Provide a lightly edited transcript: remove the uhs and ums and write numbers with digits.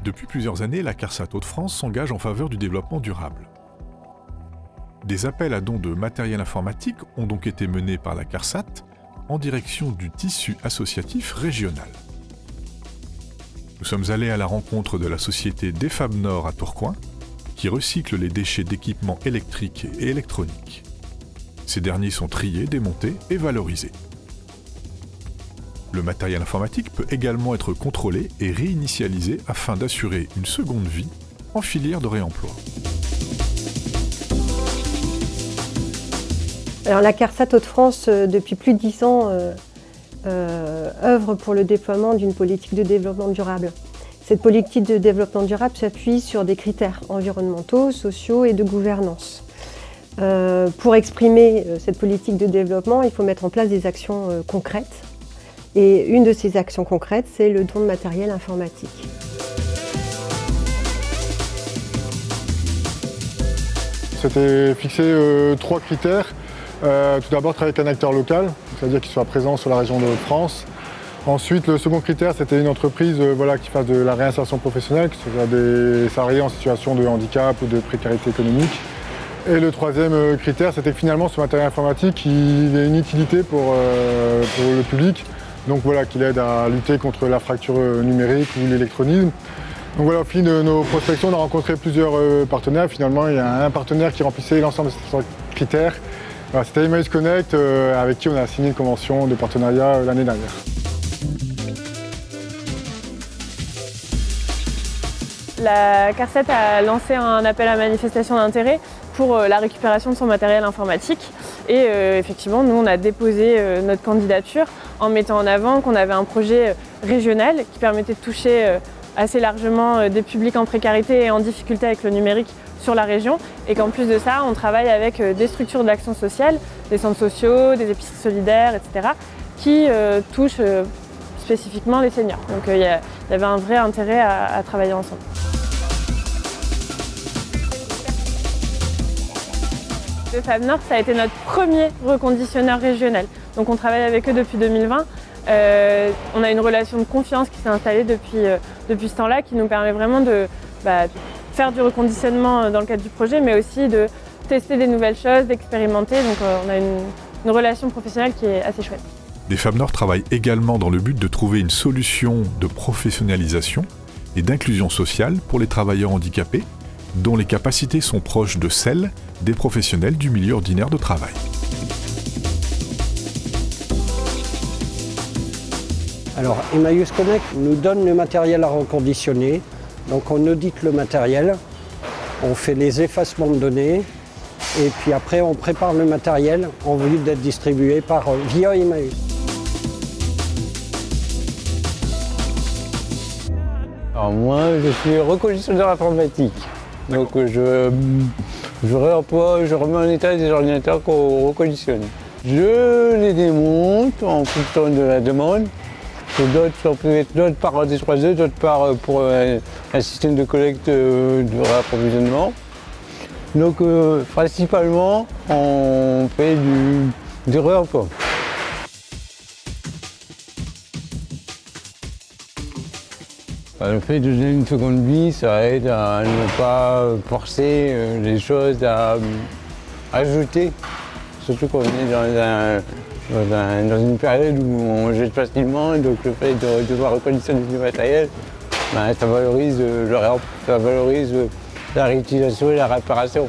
Depuis plusieurs années, la CARSAT Hauts-de-France s'engage en faveur du développement durable. Des appels à dons de matériel informatique ont donc été menés par la CARSAT en direction du tissu associatif régional. Nous sommes allés à la rencontre de la société Defab Nord à Tourcoing, qui recycle les déchets d'équipements électriques et électroniques. Ces derniers sont triés, démontés et valorisés. Le matériel informatique peut également être contrôlé et réinitialisé afin d'assurer une seconde vie en filière de réemploi. Alors, la CARSAT Hauts-de-France, depuis plus de 10 ans, œuvre pour le déploiement d'une politique de développement durable. Cette politique de développement durable s'appuie sur des critères environnementaux, sociaux et de gouvernance. Pour exprimer cette politique de développement, il faut mettre en place des actions concrètes. Et une de ces actions concrètes, c'est le don de matériel informatique. C'était fixé 3 critères. Tout d'abord, travailler avec un acteur local, c'est-à-dire qu'il soit présent sur la région de Hauts-de-France. Ensuite, le second critère, c'était une entreprise qui fasse de la réinsertion professionnelle, que ce soit des salariés en situation de handicap ou de précarité économique. Et le troisième critère, c'était que finalement ce matériel informatique, il ait une utilité pour le public, donc voilà, qu'il aide à lutter contre la fracture numérique ou l'électronisme. Donc voilà, au fil de nos prospections, on a rencontré plusieurs partenaires. Finalement, il y a un partenaire qui remplissait l'ensemble de ces 3 critères. Voilà, c'était Emmaüs Connect, avec qui on a signé une convention de partenariat l'année dernière. La CARSAT a lancé un appel à manifestation d'intérêt pour la récupération de son matériel informatique. Et effectivement, nous, on a déposé notre candidature en mettant en avant qu'on avait un projet régional qui permettait de toucher assez largement des publics en précarité et en difficulté avec le numérique sur la région. Et qu'en plus de ça, on travaille avec des structures de l'action sociale, des centres sociaux, des épiceries solidaires, etc., qui touchent spécifiquement les seniors. Donc il y avait un vrai intérêt à travailler ensemble. Defab Nord, ça a été notre premier reconditionneur régional. Donc on travaille avec eux depuis 2020. On a une relation de confiance qui s'est installée depuis ce temps-là, qui nous permet vraiment de faire du reconditionnement dans le cadre du projet, mais aussi de tester des nouvelles choses, d'expérimenter. Donc on a une relation professionnelle qui est assez chouette. Defab Nord travaille également dans le but de trouver une solution de professionnalisation et d'inclusion sociale pour les travailleurs handicapés, dont les capacités sont proches de celles des professionnels du milieu ordinaire de travail. Alors, Emmaüs Connect nous donne le matériel à reconditionner. Donc on audite le matériel, on fait les effacements de données et puis après on prépare le matériel en vue d'être distribué via Emmaüs. Alors moi, je suis reconditionneur informatique. Donc je réemploie, je remets en état des ordinateurs qu'on reconditionne. Je les démonte en fonction de la demande. D'autres par D3E, d'autres par pour un système de collecte de réapprovisionnement. Donc principalement, on fait du réemploi. Le fait de donner une seconde vie, ça aide à ne pas forcer les choses à ajouter, surtout quand on est dans une période où on jette facilement, donc le fait de devoir reconditionner du matériel, ça valorise ça valorise la réutilisation et la réparation.